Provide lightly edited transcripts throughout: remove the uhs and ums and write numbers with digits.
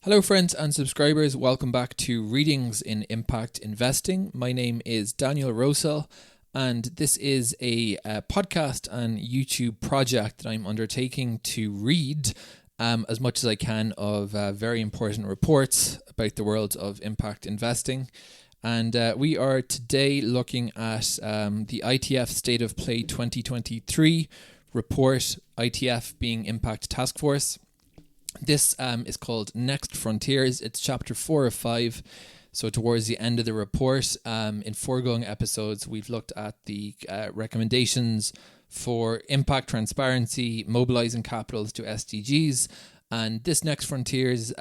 Hello friends and subscribers, welcome back to Readings in Impact Investing. My name is Daniel Rosehill and this is a podcast and YouTube project that I'm undertaking to read as much as I can of very important reports about the world of impact investing. And we are today looking at the ITF State of Play 2023 report, ITF being Impact Taskforce. This is called Next Frontiers. It's chapter 4 of 5. So towards the end of the report, in foregoing episodes, we've looked at the recommendations for impact transparency, mobilizing capitals to SDGs. And this Next Frontiers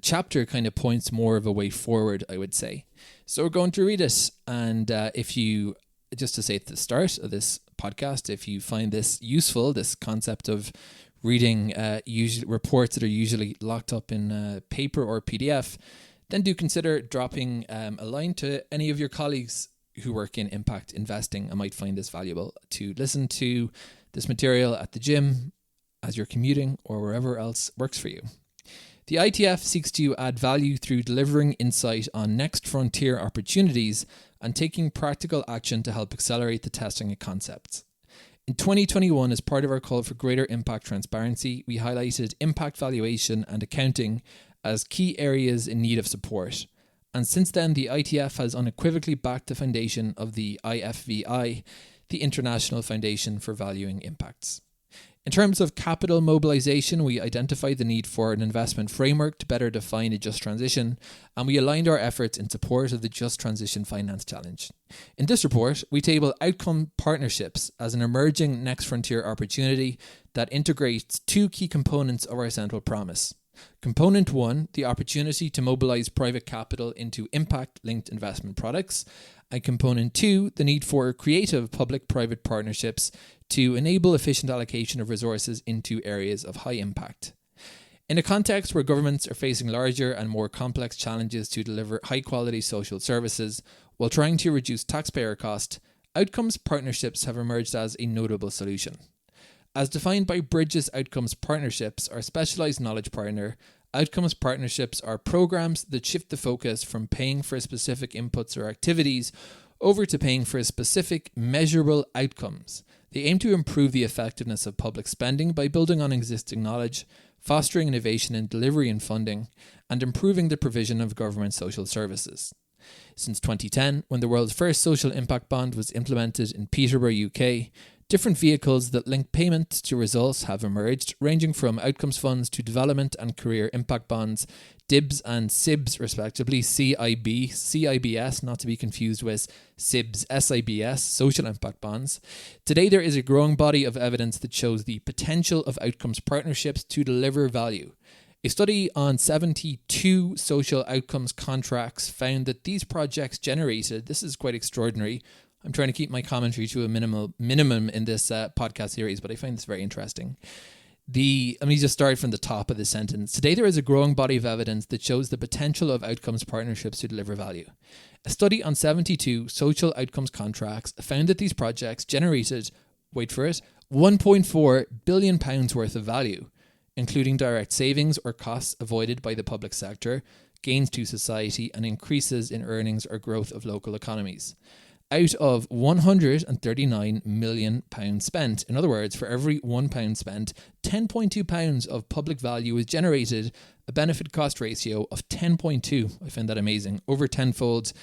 chapter kind of points more of a way forward, I would say. So we're going to read it. And if you, just to say at the start of this podcast, if you find this useful, this concept of reading usually reports that are usually locked up in paper or PDF, then do consider dropping a line to any of your colleagues who work in impact investing and might find this valuable to listen to this material at the gym, as you're commuting, or wherever else works for you. The ITF seeks to add value through delivering insight on next frontier opportunities and taking practical action to help accelerate the testing of concepts. In 2021, as part of our call for greater impact transparency, we highlighted impact valuation and accounting as key areas in need of support. And since then, the ITF has unequivocally backed the foundation of the IFVI, the International Foundation for Valuing Impacts. In terms of capital mobilization, we identified the need for an investment framework to better define a just transition, and we aligned our efforts in support of the Just Transition Finance Challenge. In this report, we table outcome partnerships as an emerging next frontier opportunity that integrates two key components of our central promise. Component 1, the opportunity to mobilize private capital into impact-linked investment products, and Component 2, the need for creative public-private partnerships to enable efficient allocation of resources into areas of high impact. In a context where governments are facing larger and more complex challenges to deliver high-quality social services while trying to reduce taxpayer cost, outcomes partnerships have emerged as a notable solution. As defined by Bridges Outcomes Partnerships, our specialized knowledge partner, outcomes partnerships are programs that shift the focus from paying for specific inputs or activities over to paying for specific measurable outcomes. They aim to improve the effectiveness of public spending by building on existing knowledge, fostering innovation in delivery and funding, and improving the provision of government social services. Since 2010, when the world's first social impact bond was implemented in Peterborough, UK, different vehicles that link payments to results have emerged, ranging from outcomes funds to development and career impact bonds, DIBS and SIBS respectively, CIBS, not to be confused with SIBS, SIBS, social impact bonds. Today there is a growing body of evidence that shows the potential of outcomes partnerships to deliver value. A study on 72 social outcomes contracts found that these projects generated, this is quite extraordinary, I'm trying to keep my commentary to a minimum in this podcast series, but I find this very interesting. Let me just start from the top of the sentence. Today, there is a growing body of evidence that shows the potential of outcomes partnerships to deliver value. A study on 72 social outcomes contracts found that these projects generated, wait for it, £1.4 billion worth of value, including direct savings or costs avoided by the public sector, gains to society, and increases in earnings or growth of local economies. Out of £139 million spent. In other words, for every £1 spent, £10.2 of public value is generated, a benefit cost ratio of 10.2. I find that amazing. Over tenfold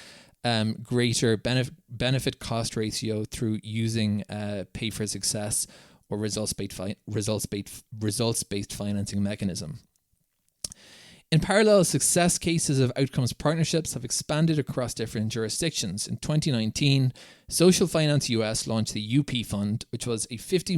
greater benefit cost ratio through using pay for success or results-based financing mechanism. In parallel, success cases of outcomes partnerships have expanded across different jurisdictions. In 2019, Social Finance US launched the UP Fund, which was a £50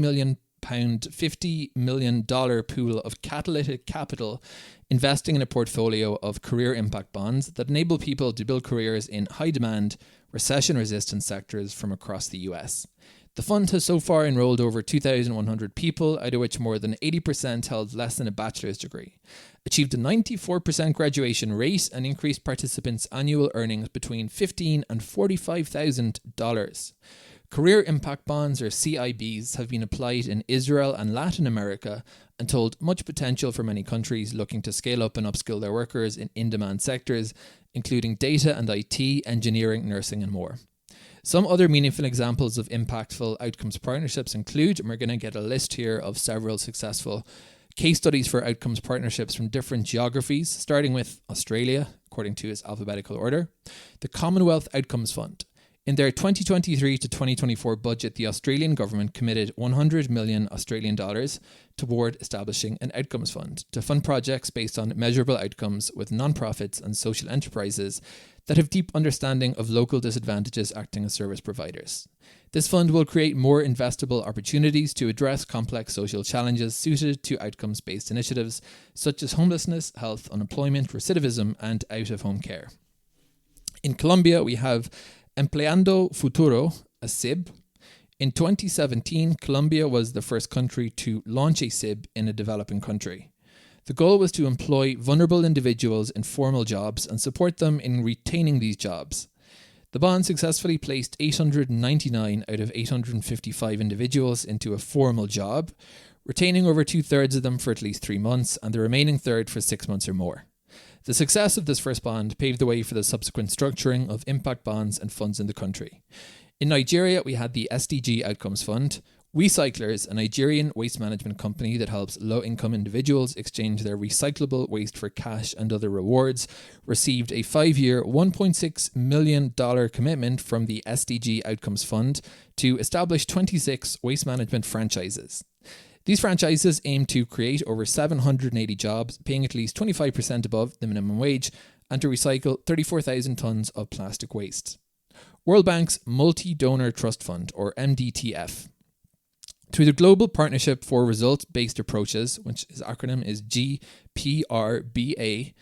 million pool of catalytic capital investing in a portfolio of career impact bonds that enable people to build careers in high-demand, recession-resistant sectors from across the US. The fund has so far enrolled over 2,100 people, out of which more than 80% held less than a bachelor's degree, achieved a 94% graduation rate, and increased participants' annual earnings between $15,000 and $45,000. Career Impact Bonds, or CIBs, have been applied in Israel and Latin America and told much potential for many countries looking to scale up and upskill their workers in in-demand sectors, including data and IT, engineering, nursing, and more. Some other meaningful examples of impactful outcomes partnerships include, and we're going to get a list here of several successful case studies for outcomes partnerships from different geographies, starting with Australia, according to its alphabetical order. The Commonwealth Outcomes Fund. In their 2023 to 2024 budget, the Australian government committed 100 million Australian dollars toward establishing an outcomes fund to fund projects based on measurable outcomes with non-profits and social enterprises that have deep understanding of local disadvantages acting as service providers. This fund will create more investable opportunities to address complex social challenges suited to outcomes-based initiatives such as homelessness, health, unemployment, recidivism, and out-of-home care. In Colombia, we have Empleando Futuro, a SIB. In 2017, Colombia was the first country to launch a SIB in a developing country. The goal was to employ vulnerable individuals in formal jobs and support them in retaining these jobs. The bond successfully placed 899 out of 855 individuals into a formal job, retaining over 2/3 of them for at least 3 months and the remaining third for 6 months or more. The success of this first bond paved the way for the subsequent structuring of impact bonds and funds in the country. In Nigeria, we had the SDG Outcomes Fund. WeCyclers, a Nigerian waste management company that helps low-income individuals exchange their recyclable waste for cash and other rewards, received a 5-year, $1.6 million commitment from the SDG Outcomes Fund to establish 26 waste management franchises. These franchises aim to create over 780 jobs, paying at least 25% above the minimum wage, and to recycle 34,000 tons of plastic waste. World Bank's Multi-Donor Trust Fund, or MDTF. Through the Global Partnership for Results-Based Approaches, which his acronym is GPRBA,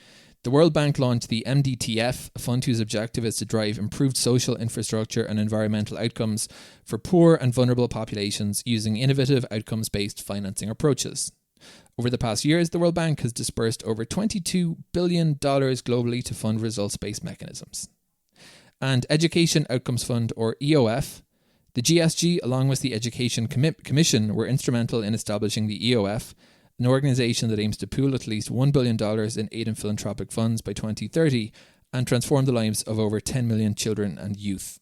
the World Bank launched the MDTF, a fund whose objective is to drive improved social infrastructure and environmental outcomes for poor and vulnerable populations using innovative outcomes-based financing approaches. Over the past years, the World Bank has disbursed over $22 billion globally to fund results-based mechanisms. And Education Outcomes Fund, or EOF. The GSG, along with the Education Commission, were instrumental in establishing the EOF, an organisation that aims to pool at least $1 billion in aid and philanthropic funds by 2030 and transform the lives of over 10 million children and youth.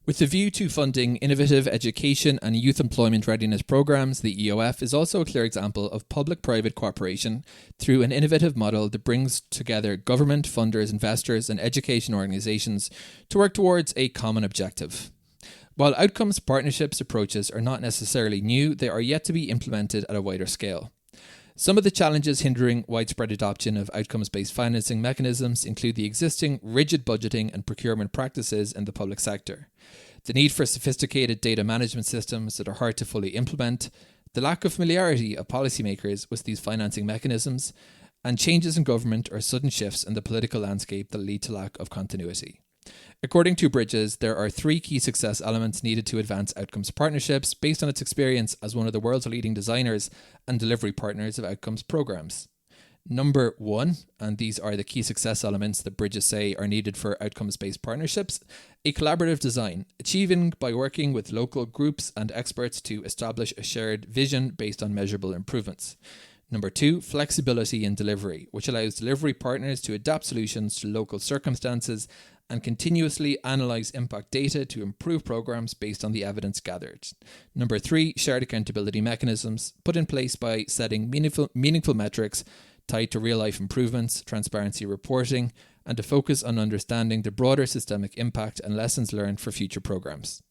With the view to funding innovative education and youth employment readiness programs, the EOF is also a clear example of public-private cooperation through an innovative model that brings together government, funders, investors, and education organisations to work towards a common objective. While outcomes partnerships approaches are not necessarily new, they are yet to be implemented at a wider scale. Some of the challenges hindering widespread adoption of outcomes-based financing mechanisms include the existing rigid budgeting and procurement practices in the public sector, the need for sophisticated data management systems that are hard to fully implement, the lack of familiarity of policymakers with these financing mechanisms, and changes in government or sudden shifts in the political landscape that lead to lack of continuity. According to Bridges, there are 3 key success elements needed to advance outcomes partnerships based on its experience as one of the world's leading designers and delivery partners of outcomes programs. Number 1, and these are the key success elements that Bridges say are needed for outcomes-based partnerships, a collaborative design, achieving by working with local groups and experts to establish a shared vision based on measurable improvements. Number 2, flexibility in delivery, which allows delivery partners to adapt solutions to local circumstances and continuously analyse impact data to improve programs based on the evidence gathered. Number 3, shared accountability mechanisms put in place by setting meaningful metrics tied to real-life improvements, transparency reporting, and a focus on understanding the broader systemic impact and lessons learned for future programs.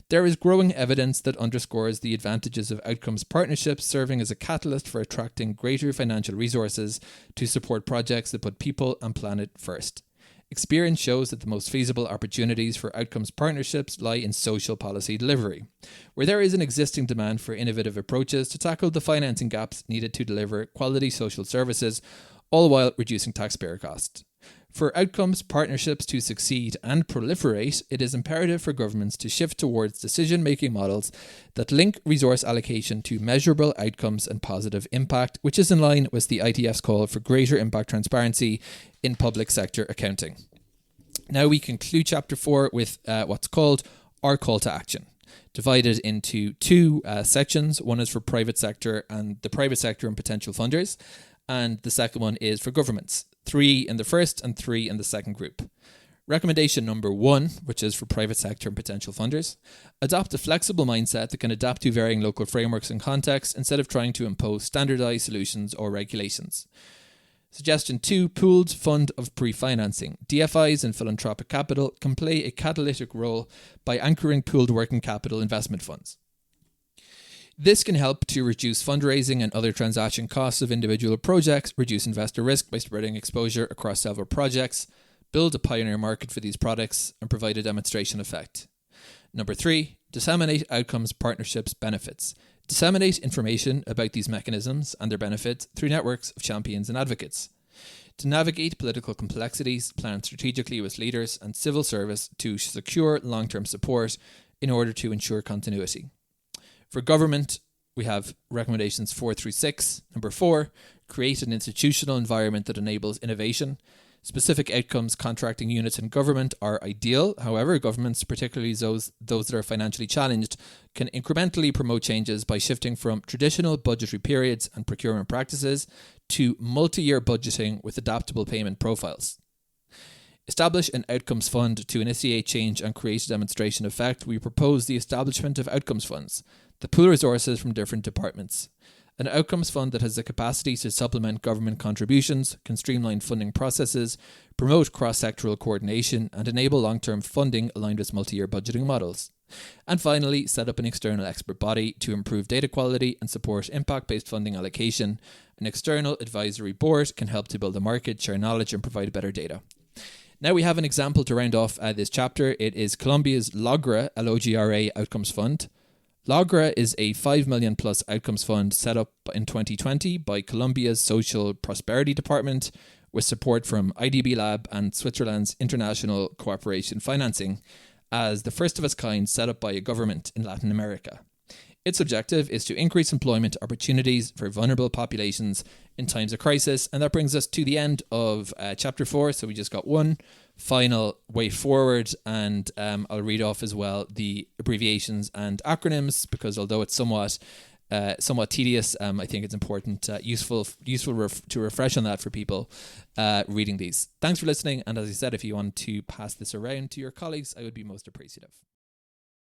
There is growing evidence that underscores the advantages of outcomes partnerships serving as a catalyst for attracting greater financial resources to support projects that put people and planet first. Experience shows that the most feasible opportunities for outcomes partnerships lie in social policy delivery, where there is an existing demand for innovative approaches to tackle the financing gaps needed to deliver quality social services, all while reducing taxpayer costs. For outcomes partnerships to succeed and proliferate, it is imperative for governments to shift towards decision-making models that link resource allocation to measurable outcomes and positive impact, which is in line with the ITF's call for greater impact transparency in public sector accounting. Now we conclude Chapter 4 with what's called our call to action. divided into two sections. One is for private sector and the private sector and potential funders, and the second one is for governments. 3 in the first and 3 in the second group. Recommendation number 1, which is for private sector and potential funders: adopt a flexible mindset that can adapt to varying local frameworks and contexts instead of trying to impose standardized solutions or regulations. Suggestion 2, pooled fund of pre-financing. DFIs and philanthropic capital can play a catalytic role by anchoring pooled working capital investment funds. This can help to reduce fundraising and other transaction costs of individual projects, reduce investor risk by spreading exposure across several projects, build a pioneer market for these products, and provide a demonstration effect. Number 3, disseminate outcomes, partnerships, benefits. Disseminate information about these mechanisms and their benefits through networks of champions and advocates. To navigate political complexities, plan strategically with leaders and civil service to secure long-term support in order to ensure continuity. For government, we have recommendations 4 through 6. Number 4, create an institutional environment that enables innovation. Specific outcomes contracting units in government are ideal. However, governments, particularly those that are financially challenged, can incrementally promote changes by shifting from traditional budgetary periods and procurement practices to multi-year budgeting with adaptable payment profiles. Establish an outcomes fund to initiate change and create a demonstration effect. We propose the establishment of outcomes funds that pool resources from different departments. An outcomes fund that has the capacity to supplement government contributions, can streamline funding processes, promote cross-sectoral coordination, and enable long-term funding aligned with multi-year budgeting models. And finally, set up an external expert body to improve data quality and support impact-based funding allocation. An external advisory board can help to build a market, share knowledge, and provide better data. Now we have an example to round off this chapter. It is Colombia's LOGRA, L-O-G-R-A Outcomes Fund. LOGRA is a 5 million plus outcomes fund set up in 2020 by Colombia's Social Prosperity Department with support from IDB Lab and Switzerland's International Cooperation Financing as the first of its kind set up by a government in Latin America. Its objective is to increase employment opportunities for vulnerable populations in times of crisis. And that brings us to the end of chapter 4. So we just got one final way forward, and I'll read off as well the abbreviations and acronyms, because although it's somewhat tedious, I think it's important, useful to refresh on that for people reading these. Thanks for listening. And as I said, if you want to pass this around to your colleagues, I would be most appreciative.